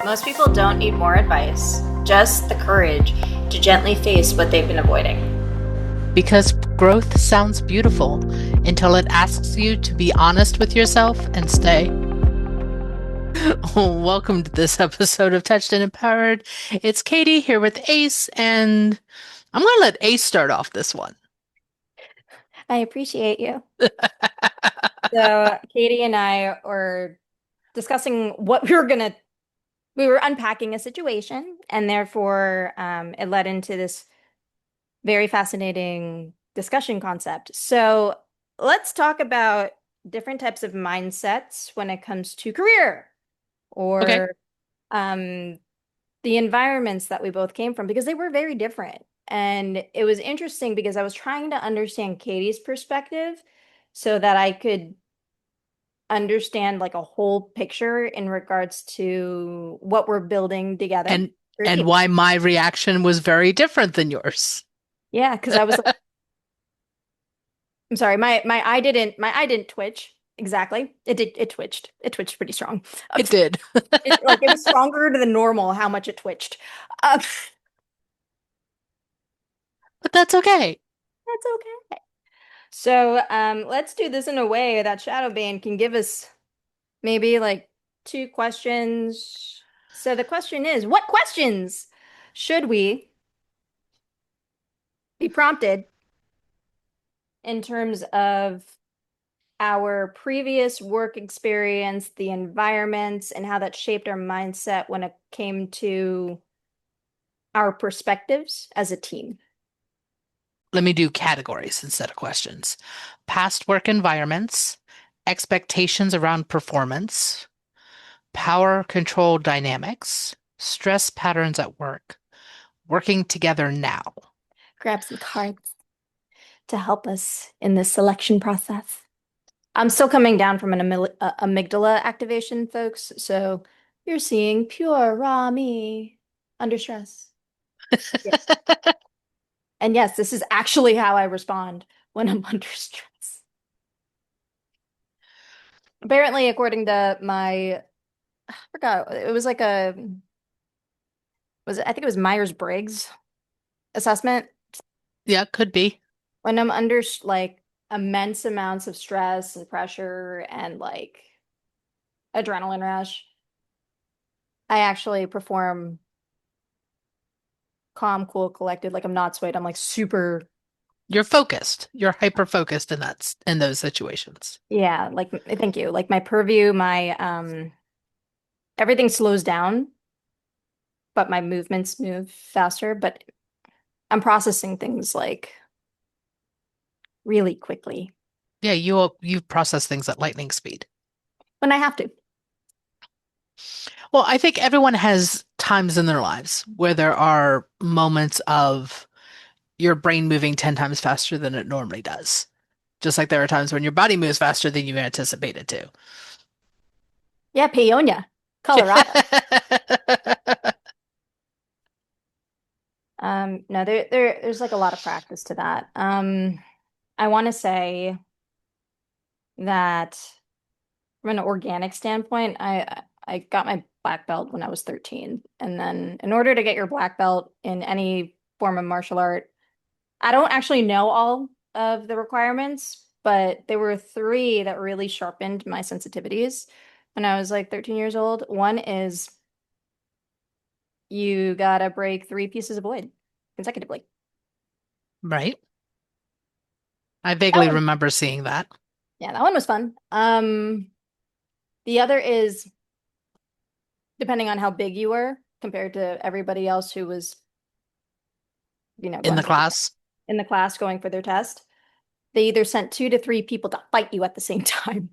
Most people don't need more advice, just the courage to gently face what they've been avoiding. Because growth sounds beautiful until it asks you to be honest with yourself and stay. Welcome to this episode of Touched and Empowered. It's Katie here with Ace, and I'm going to let Ace start off this one. I appreciate you. So, Katie and I were discussing what we were unpacking a situation, and therefore it led into this very fascinating discussion concept. So, let's talk about different types of mindsets when it comes to career Okay. or um, the environments that we both came from because they were very different. And it was interesting because I was trying to understand Katie's perspective so that I could understand like a whole picture in regards to what we're building together And for a and team. why my reaction was very different than yours. Yeah, because I was like, I'm sorry, my eye didn't twitch exactly. It twitched. It twitched pretty strong. It did. It was stronger than normal how much it twitched. Uh, But that's okay. that's okay. So let's do this in a way that Shadowbane can give us maybe like two questions. So the question is, what questions should we be prompted in terms of our previous work experience, the environments, and how that shaped our mindset when it came to our perspectives as a team? Let me do categories instead of questions. Past work environments, expectations around performance, power control dynamics, stress patterns at work, working together now. Grab some cards to help us in this selection process. I'm still coming down from an amygdala activation, folks. So you're seeing pure raw me under stress. Yeah. And yes, this is actually how I respond when I'm under stress. Apparently, according to I forgot, it was like I think it was Myers-Briggs assessment. Yeah, could be. When I'm under like immense amounts of stress and pressure and like adrenaline rush, I actually perform calm, cool, collected. Like I'm not swayed. I'm like super, You're focused. You're hyper focused in those situations. yeah, like thank you. Like my purview, my everything slows down, but my movements move faster. But I'm processing things like really quickly Yeah, you process things at lightning speed. when I have to. Well, I think everyone has times in their lives where there are moments of your brain moving 10 times faster than it normally does. Just like there are times when your body moves faster than you anticipated to. Yeah, Paonia, Colorado. No, there's like a lot of practice to that. I want to say that from an organic standpoint, I got my black belt when I was 13. And then in order to get your black belt in any form of martial art, I don't actually know all of the requirements, but there were three that really sharpened my sensitivities when I was like 13 years old. One is you gotta break three pieces of wood consecutively. Right? I That vaguely one, remember seeing that. yeah, that one was fun. The other is depending on how big you were compared to everybody else who was, In going the for the class. in the class going for their test. They either sent two to three people to fight you at the same time.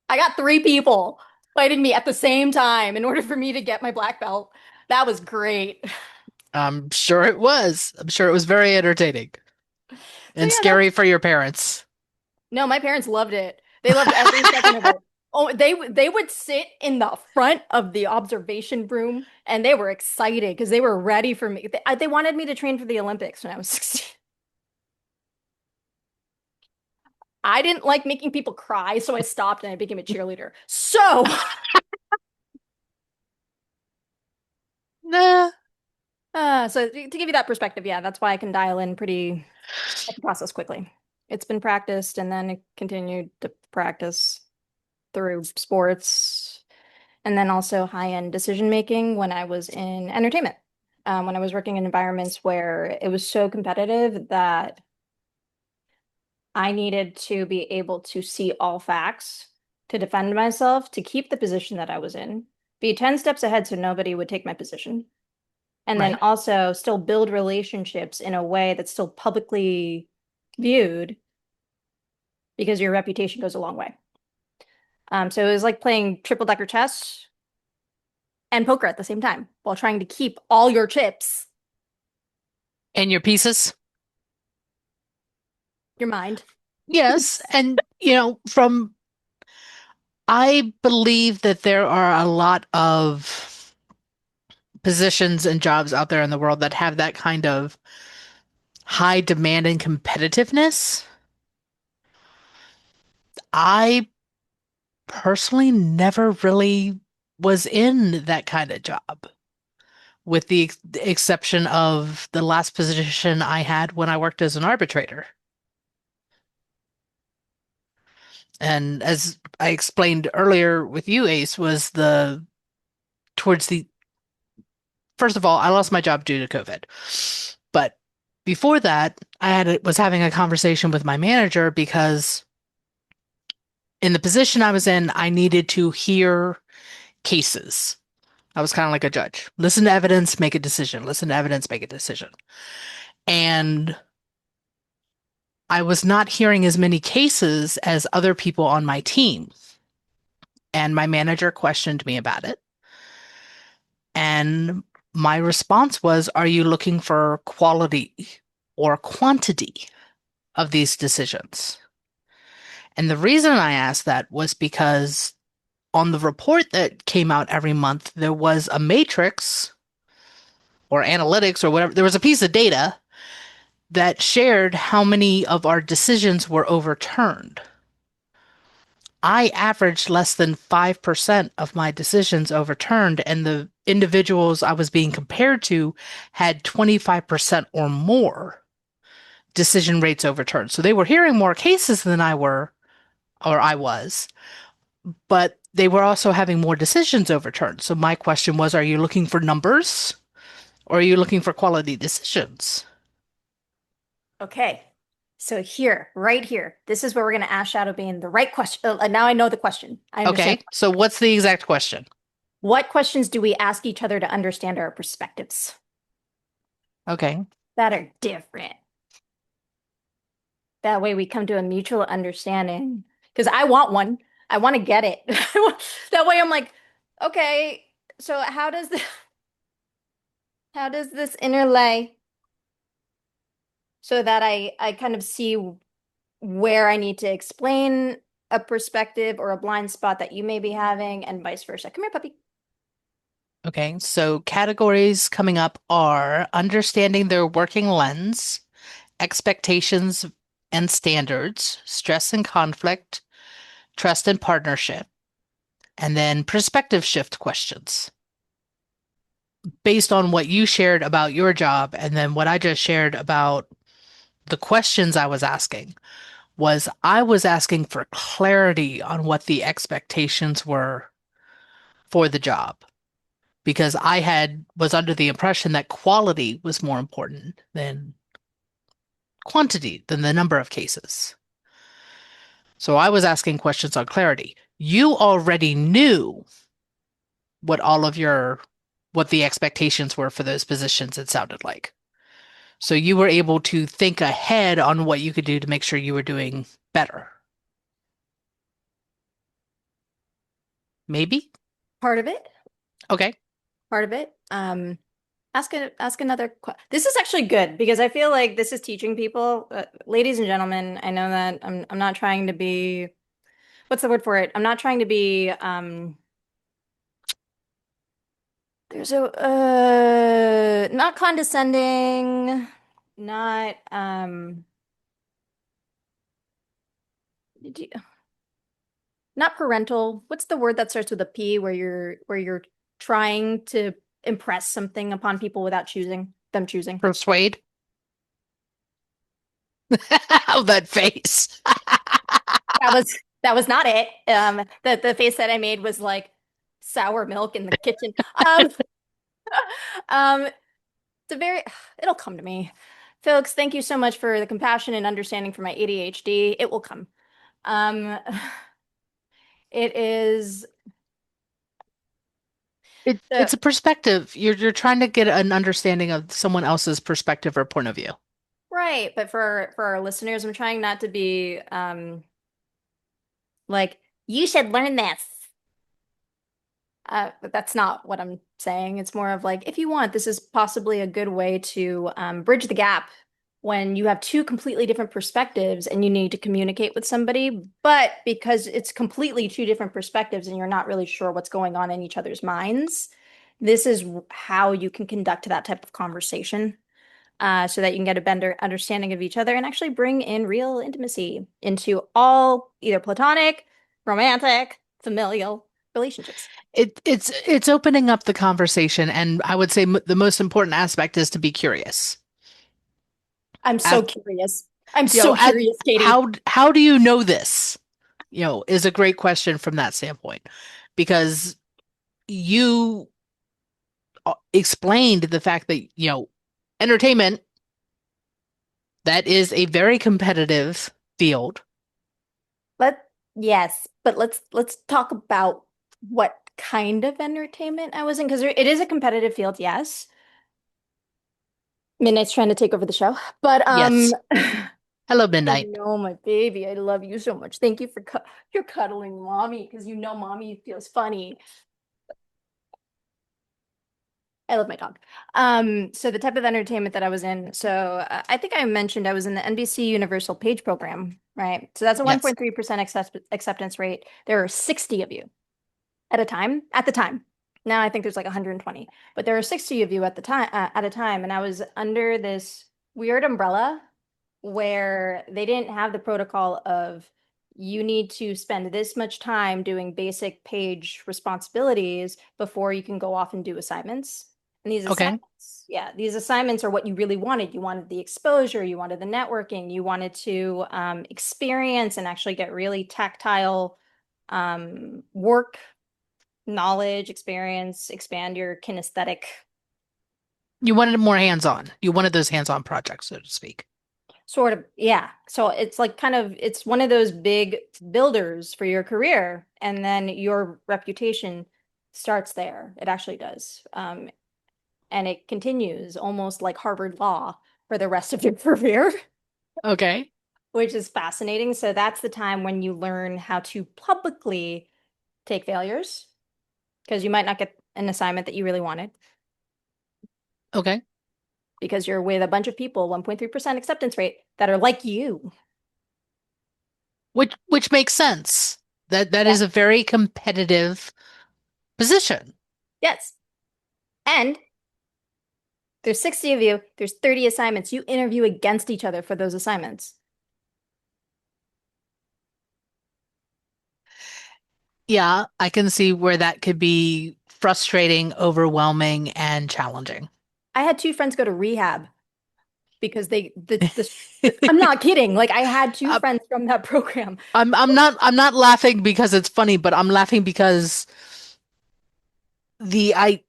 I got three people fighting me at the same time in order for me to get my black belt. That was great. I'm sure it was. I'm sure it was very entertaining So and yeah, that's scary for your parents. no, my parents loved it. They loved every second of it. Oh, they would sit in the front of the observation room and they were excited because they were ready for me. They wanted me to train for the Olympics when I was 16. I didn't like making people cry, so I stopped and I became a cheerleader. So, Nah. so to give you that perspective, yeah, that's why I can dial in pretty, I can process quickly. It's been practiced and then it continued to practice through sports and then also high-end decision making when I was in entertainment. When I was working in environments where it was so competitive that I needed to be able to see all facts to defend myself, to keep the position that I was in, be 10 steps ahead so nobody would take my position, and then Right. also still build relationships in a way that's still publicly viewed because your reputation goes a long way. So it was like playing triple decker chess and poker at the same time while trying to keep all your chips, And your pieces? your mind. Yes. And, I believe that there are a lot of positions and jobs out there in the world that have that kind of high demand and competitiveness. I personally never really was in that kind of job, with the exception of the last position I had when I worked as an arbitrator. And as I explained earlier with you, Ace, was towards the first of all, I lost my job due to COVID. But before that, was having a conversation with my manager because in the position I was in, I needed to hear cases. I was kind of like a judge. Listen to evidence, make a decision. Listen to evidence, make a decision. And I was not hearing as many cases as other people on my team. And my manager questioned me about it. And my response was, are you looking for quality or quantity of these decisions? And the reason I asked that was because on the report that came out every month, there was a matrix or analytics or whatever. There was a piece of data that shared how many of our decisions were overturned. I averaged less than 5% of my decisions overturned, and the individuals I was being compared to had 25% or more decision rates overturned. So they were hearing more cases than I was, but they were also having more decisions overturned. So my question was, are you looking for numbers or are you looking for quality decisions? Okay. So here, right here, this is where we're going to ask Shadow Bean the right question. Now I know the question. I understand. Okay, so what's the exact question? What questions do we ask each other to understand our perspectives Okay, that are different? That way we come to a mutual understanding. Because I want one. I want to get it. That way I'm like, okay, so how does this interlay so that I kind of see where I need to explain a perspective or a blind spot that you may be having and vice versa. Come here, puppy. okay, so categories coming up are understanding their working lens, expectations and standards, stress and conflict, trust and partnership, and then perspective shift questions. Based on what you shared about your job and then what I just shared about the questions I was asking, was I was asking for clarity on what the expectations were for the job because I had was under the impression that quality was more important than quantity, than the number of cases. So I was asking questions on clarity. You already knew what what the expectations were for those positions, it sounded like. So you were able to think ahead on what you could do to make sure you were doing better. Maybe? Part of it. Okay. Part of it. Ask another This is actually good because I feel like this is teaching people, ladies and gentlemen. I know that I'm not trying to be, what's the word for it? I'm not trying to be there's a not condescending, not not parental. What's the word that starts with a P where you're trying to impress something upon people without choosing them choosing? Persuade. Oh, that face. That was not it. The face that I made was like sour milk in the kitchen. Um, it's a very it'll come to me. Folks, thank you so much for the compassion and understanding for my ADHD. It will come. Um, it is It's a perspective. You're trying to get an understanding of someone else's perspective or point of view. right, but for our listeners, I'm trying not to be like you should learn this. But that's not what I'm saying. It's more of like, if you want, this is possibly a good way to bridge the gap when you have two completely different perspectives and you need to communicate with somebody, but because it's completely two different perspectives and you're not really sure what's going on in each other's minds, this is how you can conduct that type of conversation so that you can get a better understanding of each other and actually bring in real intimacy into all either platonic, romantic, familial relationships. It's opening up the conversation, and I would say the most important aspect is to be curious. I'm so At curious. I'm you know, so at curious, Katie. how do you know this? Is a great question from that standpoint, because you explained the fact that, entertainment, that is a very competitive field. Let yes, but let's talk about what kind of entertainment I was in because it is a competitive field, yes. Midnight's trying to take over the show, but Yes. Hello, I Midnight. know my baby. I love you so much. Thank you for cu you're cuddling mommy because you know mommy feels funny. I love my dog. So the type of entertainment that I was in. So I think I mentioned I was in the NBC Universal Page program, right? So that's a Yes. 1.3% acceptance rate. There are 60 of you at a time. At the time. Now I think there's like 120, but there are 60 of you at the time at a time, and I was under this weird umbrella where they didn't have the protocol of you need to spend this much time doing basic page responsibilities before you can go off and do assignments. And these Okay. assignments, yeah, these assignments are what you really wanted. You wanted the exposure, you wanted the networking, you wanted to experience and actually get really tactile work, knowledge, experience, expand your kinesthetic. You wanted more hands-on. You wanted those hands-on projects, so to speak. Sort of, yeah. So it's like kind of it's one of those big builders for your career, and then your reputation starts there. It actually does. And it continues almost like Harvard Law for the rest of your career, Okay. which is fascinating. So that's the time when you learn how to publicly take failures because you might not get an assignment that you really wanted Okay. because you're with a bunch of people, 1.3% acceptance rate that are like you. Which makes sense. That Yeah. is a very competitive position. Yes. And there's 60 of you, there's 30 assignments. You interview against each other for those assignments. Yeah, I can see where that could be frustrating, overwhelming, and challenging. I had two friends go to rehab because I'm not kidding. Like I had two Uh, friends from that program. I'm not laughing because it's funny, but I'm laughing because the I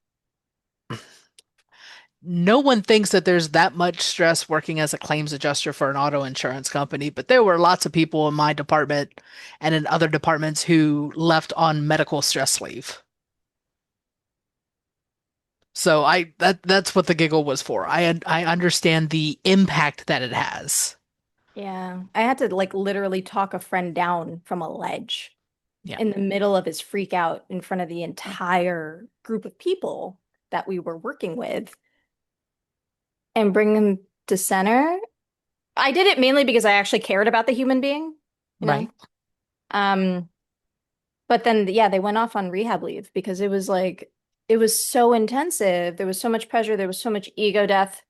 no one thinks that there's that much stress working as a claims adjuster for an auto insurance company, but there were lots of people in my department and in other departments who left on medical stress leave. So that's what the giggle was for. I understand the impact that it has. Yeah, I had to like literally talk a friend down from a ledge Yeah. in the middle of his freak out in front of the entire group of people that we were working with and bring him to center. I did it mainly because I actually cared about the human being, you know. Right. Um, But then, yeah, they went off on rehab leave because it was like, it was so intensive. There was so much pressure. There was so much ego death.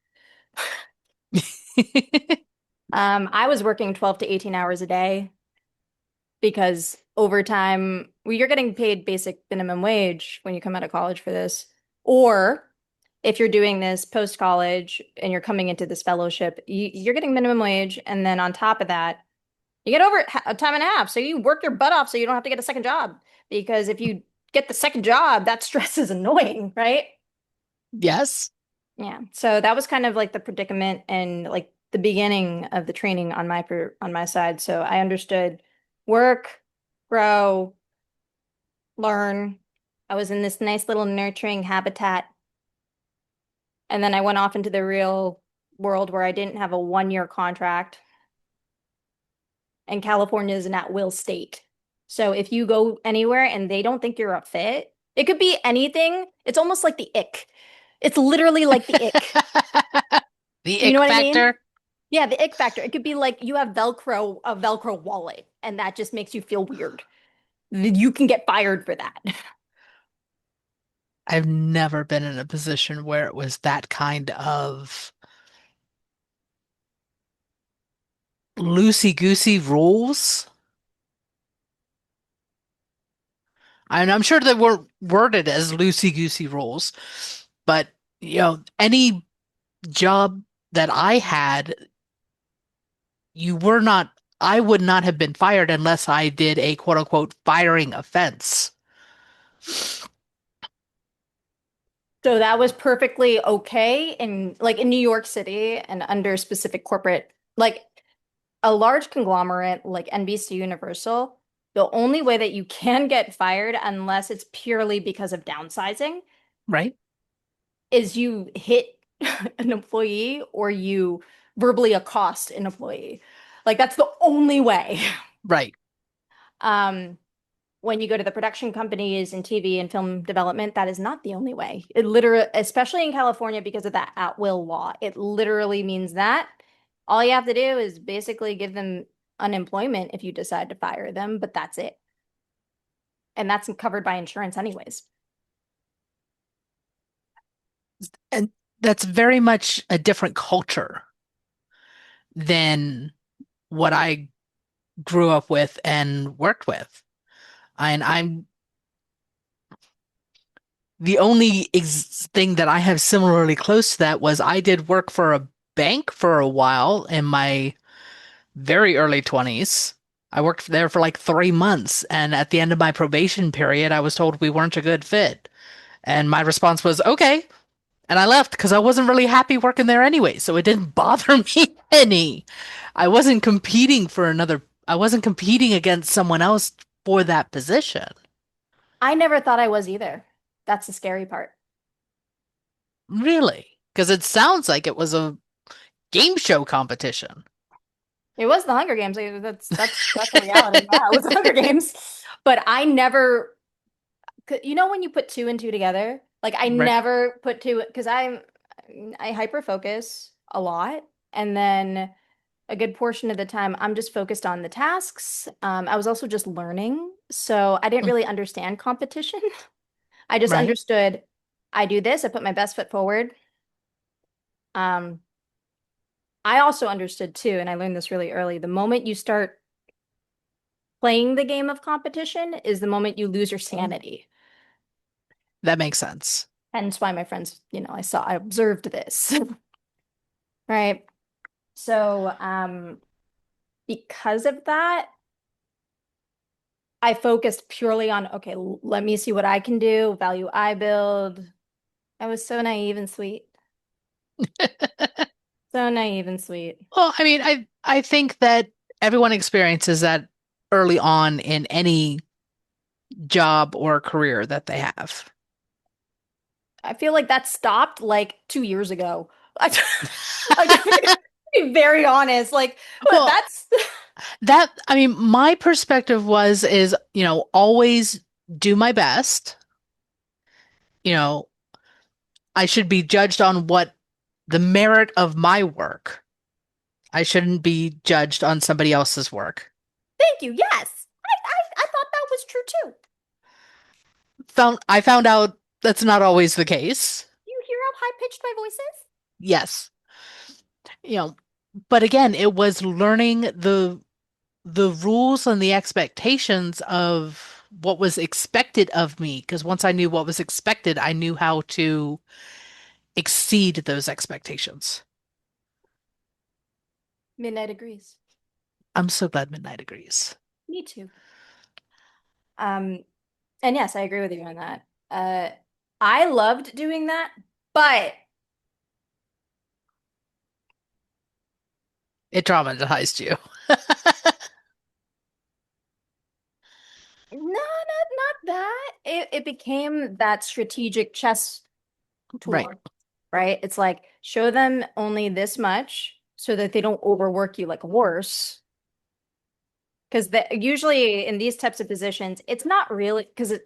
I was working 12 to 18 hours a day. because overtime, well, you're getting paid basic minimum wage when you come out of college for this. Or if you're doing this post college and you're coming into this fellowship, you're getting minimum wage. And then on top of that, you get over a time and a half. So you work your butt off so you don't have to get a second job. Because if you get the second job, that stress is annoying, right? Yes. Yeah. So that was kind of like the predicament and like the beginning of the training on on my side. So I understood work, grow, learn. I was in this nice little nurturing habitat. And then I went off into the real world where I didn't have a 1 year contract. And California is an at-will state. So if you go anywhere and they don't think you're a fit, it could be anything. It's almost like the ick. It's literally like the ick. The You know ick what I mean? factor. Yeah, the ick factor. It could be like you have a Velcro wallet, and that just makes you feel weird. You can get fired for that. I've never been in a position where it was that kind of loosey-goosey rules. And I'm sure they were worded as loosey-goosey rules, but any job that I had, you were not, I would not have been fired unless I did a quote unquote firing offense. So that was perfectly okay in like in New York City and under specific corporate, like a large conglomerate like NBC Universal. The only way that you can get fired, unless it's purely because of downsizing, Right? is you hit an employee or you verbally accost an employee. Like that's the only way. Right. Um, when you go to the production companies in TV and film development, that is not the only way. It literally, especially in California because of that at-will law, it literally means that all you have to do is basically give them unemployment if you decide to fire them, but that's it. And that's covered by insurance anyways. And that's very much a different culture than what I grew up with and worked with. And I'm the only thing that I have similarly close to that was I did work for a bank for a while in my very early 20s. I worked there for like 3 months, and at the end of my probation period, I was told we weren't a good fit. And my response was, okay. And I left because I wasn't really happy working there anyway, so it didn't bother me any. I wasn't competing against someone else for that position. I never thought I was either. That's the scary part. Really? Because it sounds like it was a game show competition. It was the Hunger Games. Like, that's a reality. Yeah, it was the Hunger Games. But I never, you know, when you put two and two together, like I Right. never put two because I hyper focus a lot, and then a good portion of the time I'm just focused on the tasks. I was also just learning, so I didn't Mm. really understand competition. I just Right. understood I do this, I put my best foot forward. Um, I also understood too, and I learned this really early, the moment you start playing the game of competition is the moment you lose your sanity. That makes sense. Hence why my friends, I observed this, right? So, because of that, I focused purely on, okay, let me see what I can do, value I build. I was so naive and sweet. So naive and sweet. Well, I mean, I think that everyone experiences that early on in any job or career that they have. I feel like that stopped like 2 years ago. I, I to be very honest, like, but Well, that's I mean, my perspective always do my best. You know, I should be judged on what the merit of my work. I shouldn't be judged on somebody else's work. thank you. Yes. I thought that was true too. I found out that's not always the case. You hear how high pitched my voice is? Yes. You know, but again, it was learning the rules and the expectations of what was expected of me. Because once I knew what was expected, I knew how to exceed those expectations. Midnight agrees. I'm so glad Midnight agrees. Me too. Um, and yes, I agree with you on that. Uh, I loved doing that, but It traumatized you. no, not that. It became that strategic chess Right. tool, right? It's like show them only this much so that they don't overwork you like a horse. Because usually in these types of positions, it's not really because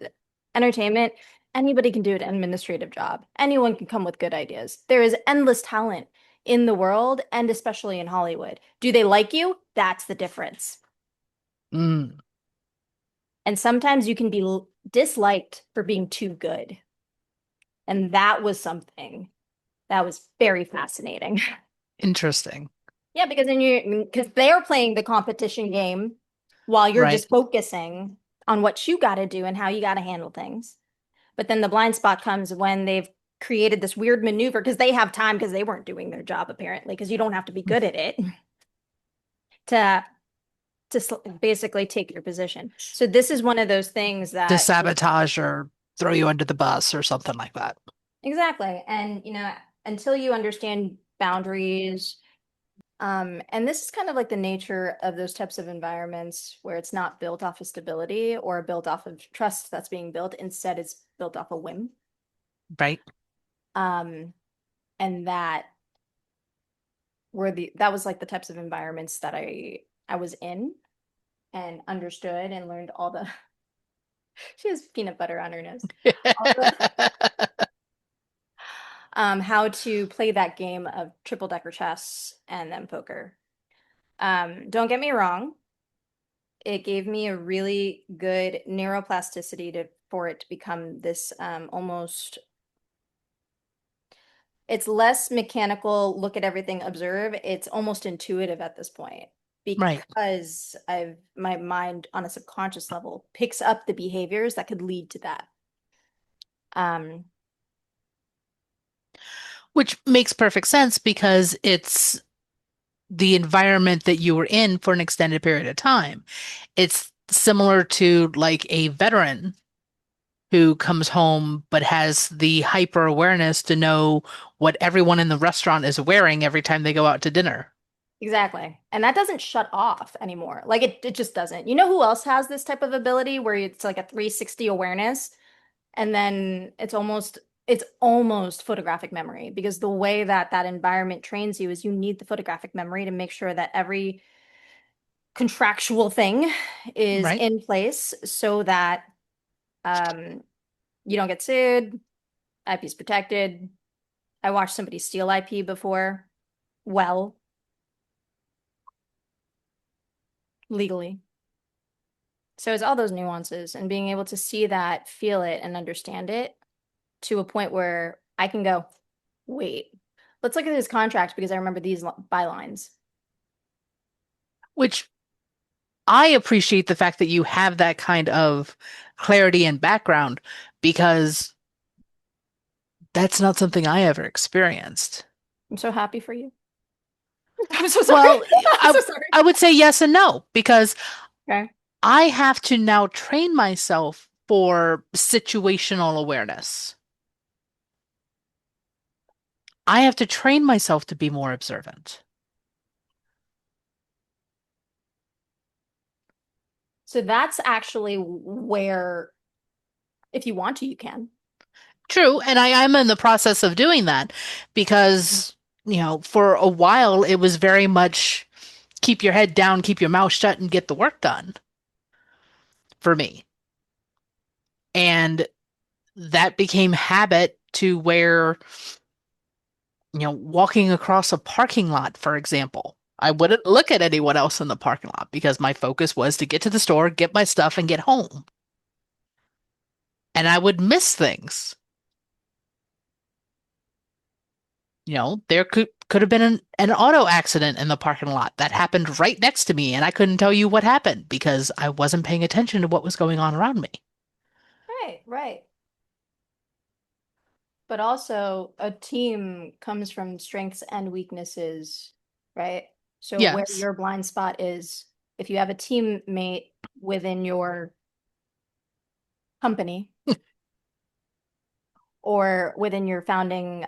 entertainment, anybody can do an administrative job. Anyone can come with good ideas. There is endless talent in the world and especially in Hollywood. Do they like you? That's the difference. Mm, And sometimes you can be disliked for being too good. And that was something that was very fascinating. interesting. Yeah, because then because they're playing the competition game while you're Right. just focusing on what you got to do and how you got to handle things. But then the blind spot comes when they've created this weird maneuver because they have time because they weren't doing their job apparently because you don't have to be good at it to basically take your position. So this is one of those things To that sabotage or throw you under the bus or something like that. exactly. And until you understand boundaries. And this is kind of like the nature of those types of environments where it's not built off of stability or built off of trust that's being built. Instead, it's built off a whim. Right. Um, and that was like the types of environments that I was in and understood and learned all the she has peanut butter on her nose. All the how to play that game of triple decker chess and then poker. Don't get me wrong. It gave me a really good neuroplasticity for it to become this almost it's less mechanical, look at everything, observe. It's almost intuitive at this point Right. because I've my mind on a subconscious level picks up the behaviors that could lead to that. Um, Which makes perfect sense because it's the environment that you were in for an extended period of time. It's similar to like a veteran who comes home but has the hyper awareness to know what everyone in the restaurant is wearing every time they go out to dinner. exactly. And that doesn't shut off anymore. Like it just doesn't. You know who else has this type of ability where it's like a 360 awareness? And then it's almost photographic memory because the way that that environment trains you is you need the photographic memory to make sure that every contractual thing is Right? in place so that um, you don't get sued, IP is protected. I watched somebody steal IP before, well, legally. So it's all those nuances and being able to see that, feel it, and understand it to a point where I can go, wait, let's look at this contract because I remember these bylines. Which I appreciate the fact that you have that kind of clarity and background because that's not something I ever experienced. I'm so happy for you. I'm so sorry. Well, I'm I so sorry. I would say yes and no because Okay. I have to now train myself for situational awareness. I have to train myself to be more observant. So that's actually where, if you want to, you can. True, and I am in the process of doing that because, for a while it was very much keep your head down, keep your mouth shut, and get the work done for me. And that became habit to where, walking across a parking lot, for example, I wouldn't look at anyone else in the parking lot because my focus was to get to the store, get my stuff, and get home. And I would miss things. There Could have been an auto accident in the parking lot that happened right next to me, and I couldn't tell you what happened because I wasn't paying attention to what was going on around me. Right, right. But also, a team comes from strengths and weaknesses, right? So, where Yes, your blind spot is, if you have a teammate within your company or within your founding,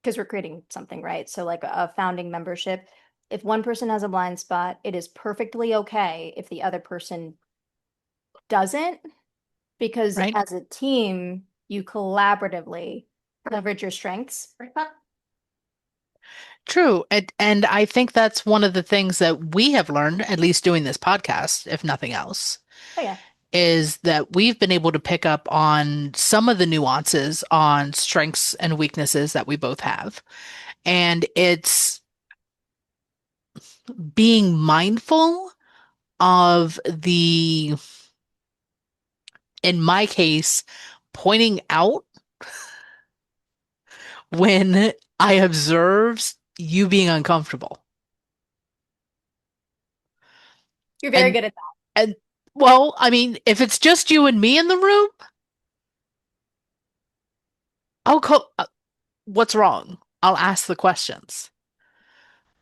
because we're creating something, right? So, like a founding membership, if one person has a blind spot, it is perfectly okay if the other person doesn't, because right? as a team, you collaboratively leverage your strengths. True. And I think that's one of the things that we have learned, at least doing this podcast, if nothing else, Oh, yeah. is that we've been able to pick up on some of the nuances on strengths and weaknesses that we both have. And it's being mindful of in my case, pointing out when I observe you being uncomfortable. You're very And, good at and well, I mean, if it's just you and me in the room, I'll call, what's wrong? I'll ask the questions.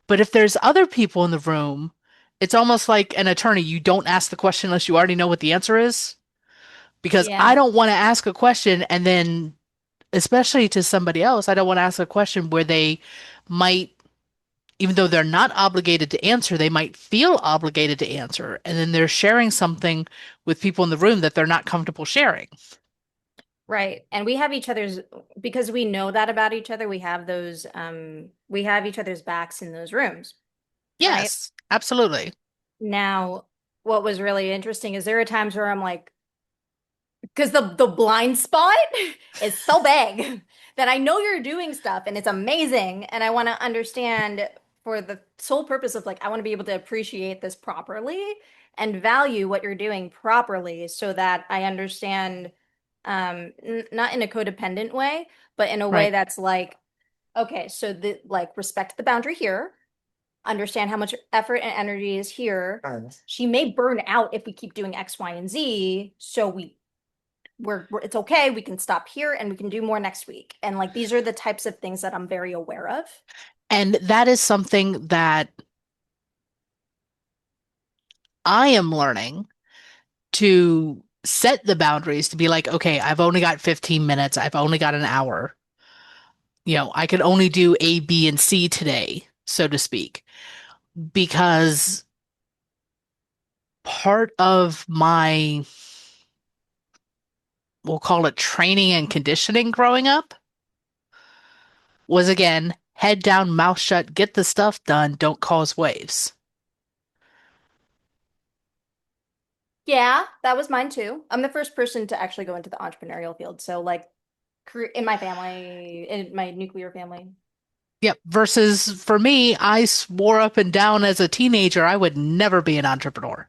But if there's other people in the room, it's almost like an attorney. You don't ask the question unless you already know what the answer is. that. Because I Yeah. don't want to ask a question and then, especially to somebody else, I don't want to ask a question where they might, even though they're not obligated to answer, they might feel obligated to answer. And then they're sharing something with people in the room that they're not comfortable sharing. Right. And we have each other's, because we know that about each other, we have each other's backs in those rooms, right? Yes, absolutely. Now, what was really interesting is there are times where I'm like, because the blind spot is so big that I know you're doing stuff and it's amazing. And I want to understand for the sole purpose of like, I want to be able to appreciate this properly and value what you're doing properly so that I understand, not in a codependent way, but in a way Right. that's like, okay, so the like respect the boundary here, understand how much effort and energy is here. She may burn out if we keep doing X, Y, and Z. So it's okay. We can stop here and we can do more next week. And like these are the types of things that I'm very aware of. And that is something that I am learning to set the boundaries to be like, okay, I've only got 15 minutes. I've only got an hour. I can only do A, B, and C today, so to speak, because part of my, we'll call it training and conditioning growing up was again, head down, mouth shut, get the stuff done, don't cause waves. Yeah, that was mine too. I'm the first person to actually go into the entrepreneurial field. So like in my family, in my nuclear family. Yep. Versus for me, I swore up and down as a teenager I would never be an entrepreneur.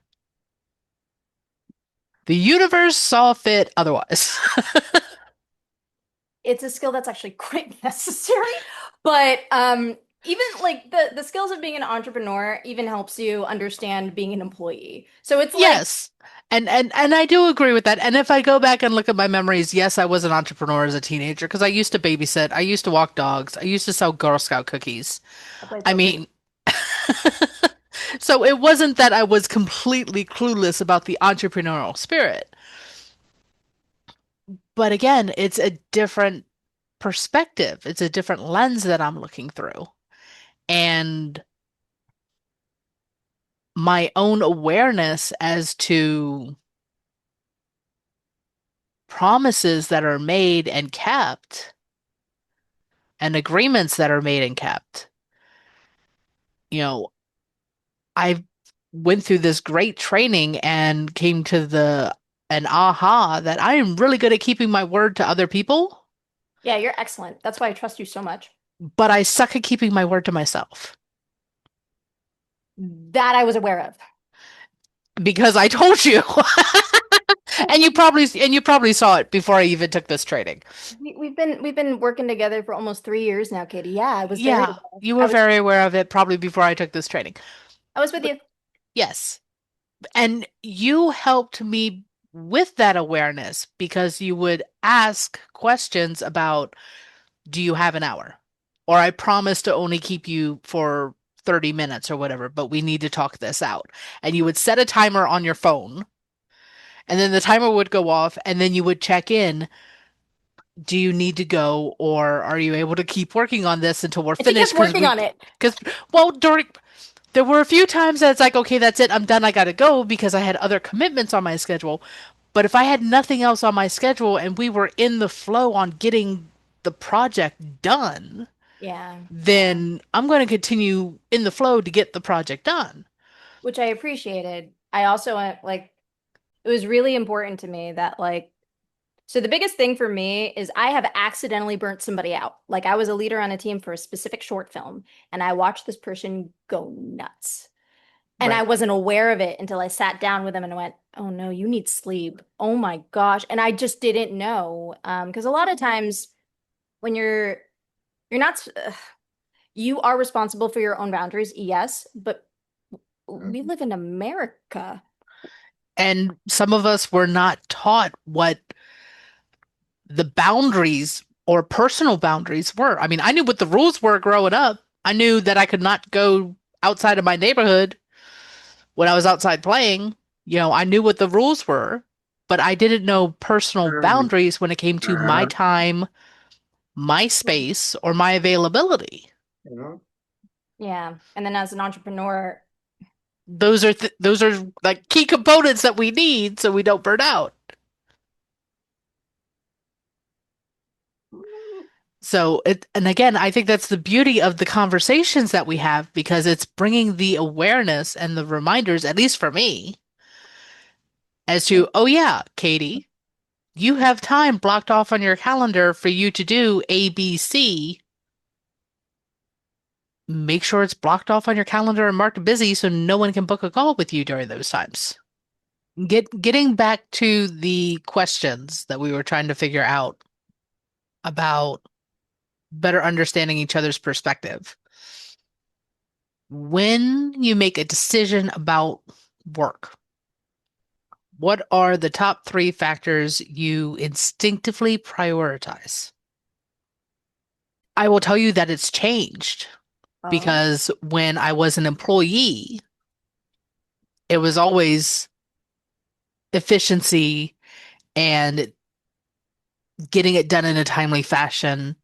The universe saw fit otherwise. It's a skill that's actually quite necessary. But even like the skills of being an entrepreneur even helps you understand being an employee. So it's like, Yes. And I do agree with that. And if I go back and look at my memories, yes, I was an entrepreneur as a teenager because I used to babysit, I used to walk dogs, I used to sell Girl Scout cookies. I played I poker. mean, so it wasn't that I was completely clueless about the entrepreneurial spirit. But again, it's a different perspective. It's a different lens that I'm looking through. And my own awareness as to promises that are made and kept and agreements that are made and kept. You know, I went through this great training and came to the an aha that I am really good at keeping my word to other people, Yeah, you're excellent. That's why I trust you so much. but I suck at keeping my word to myself That I was aware of. because I told you. And you probably saw it before I even took this training. We've been working together for almost 3 years now, Katie. Yeah, I was very Yeah, aware. you were very aware of it probably before I took this training. I was with But you. yes, and you helped me with that awareness because you would ask questions about, do you have an hour? Or I promise to only keep you for 30 minutes or whatever, but we need to talk this out. And you would set a timer on your phone, and then the timer would go off, and then you would check in. Do you need to go, or are you able to keep working on this until we're And she finished? kept working on it. Because, well, there were a few times that it's like, okay, that's it, I'm done, I gotta go because I had other commitments on my schedule. But if I had nothing else on my schedule and we were in the flow on getting the project done, Yeah, yeah. then I'm going to continue in the flow to get the project done. Which I appreciated. I also like it was really important to me that like so the biggest thing for me is I have accidentally burnt somebody out. Like I was a leader on a team for a specific short film and I watched this person go nuts. And I Right. wasn't aware of it until I sat down with them and went, "Oh no, you need sleep. Oh my gosh." And I just didn't know. Because a lot of times when you're not you are responsible for your own boundaries, yes, but we live in America. And some of us were not taught what the boundaries or personal boundaries were. I mean, I knew what the rules were growing up. I knew that I could not go outside of my neighborhood when I was outside playing. I knew what the rules were, but I didn't know personal boundaries when it came to my time, my space, or my availability. Yeah. And then as an entrepreneur, Those are like key components that we need so we don't burn out. And again, I think that's the beauty of the conversations that we have because it's bringing the awareness and the reminders, at least for me, as to, oh yeah, Katie, you have time blocked off on your calendar for you to do A, B, C. Make sure it's blocked off on your calendar and marked busy so no one can book a call with you during those times. Getting back to the questions that we were trying to figure out about better understanding each other's perspective. When you make a decision about work, what are the top three factors you instinctively prioritize? I will tell you that it's changed oh, because when I was an employee, it was always efficiency and getting it done in a timely fashion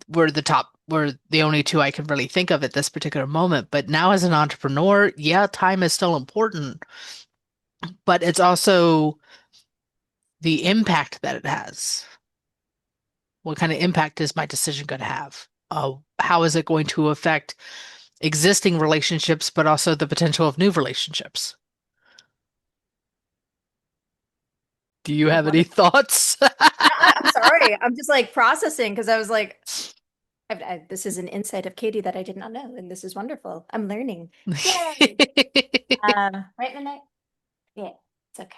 were the only two I can really think of at this particular moment. But now as an entrepreneur, yeah, time is still important, but it's also the impact that it has. What kind of impact is my decision going to have? How is it going to affect existing relationships, but also the potential of new relationships? Do you that's have any wonderful. thoughts? I'm sorry. I'm just like processing because I was like, this is an insight of Katie that I did not know, and this is wonderful. I'm learning. Yay. Right, Midnight? Yeah, it's okay.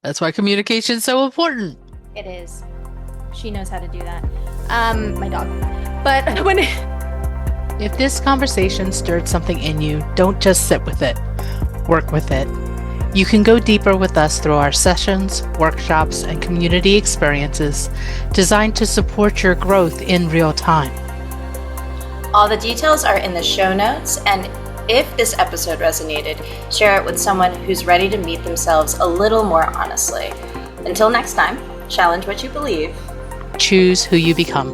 That's why communication is so important. It is. She knows how to do that. My dog. But If this conversation stirred something in you, don't just sit with it, work with it. You can go deeper with us through our sessions, workshops, and community experiences designed to support your growth in real time. all the details are in the show notes, and if this episode resonated, share it with someone who's ready to meet themselves a little more honestly. Until next time, challenge what you believe. Choose who you become.